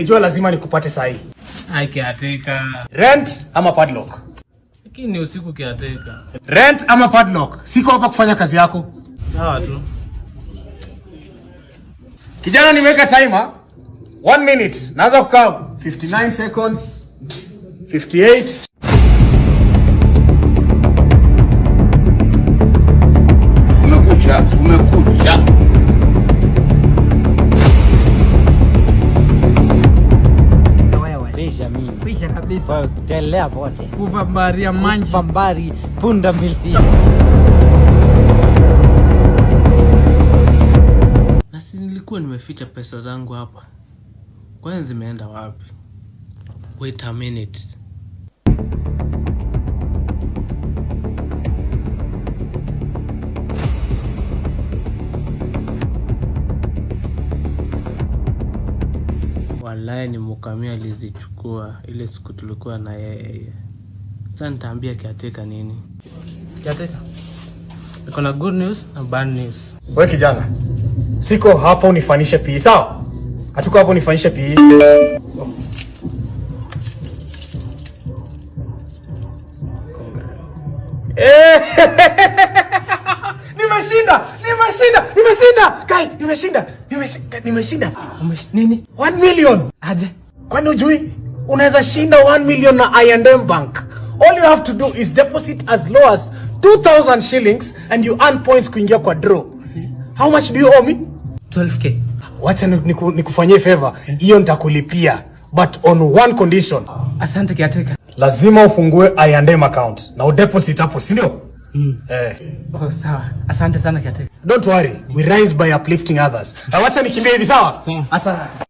nilijua lazima nikupate sahi. Ai kiateka. Rent ama padlock? Lakini usiku kiateka. Rent ama padlock? Siko hapa kufanya kazi yako. Sawa tu. Kijana nimeweka timer. 1 minute. Naanza kukaa 59 seconds. 58. Umekucha. Pisha kabisa. Telea bote. Kuvambaria manji. Kuvambari punda milia. Nasi nilikuwa nimeficha pesa zangu hapa. Kwani zimeenda wapi? Wait a minute. Wallahi ni Mukamia alizichukua ile siku tulikuwa na yeye. Sasa nitaambia kiateka nini? Kiateka. Niko na good news na bad news. Wewe kijana. Siko hapa unifanishe PE, sawa? Hatuko hapa unifanishe PE. Nimeshinda. Kai, nimeshinda. Nini? 1 million. Aje. Kwani hujui? Unaweza shinda 1 million na I&M Bank. All you have to do is deposit as low as 2,000 shillings and you earn points kuingia kwa draw. How much do you owe me? 12k. Wacha nikufanyie favor. Hiyo nitakulipia, but on one condition. Asante kiateka. Lazima ufungue I&M account na udeposit hapo, si ndio? Oh, sawa. Asante sana kiateka. Don't worry, we rise by uplifting others. Wacha nikimbie hivi, sawa? Asante.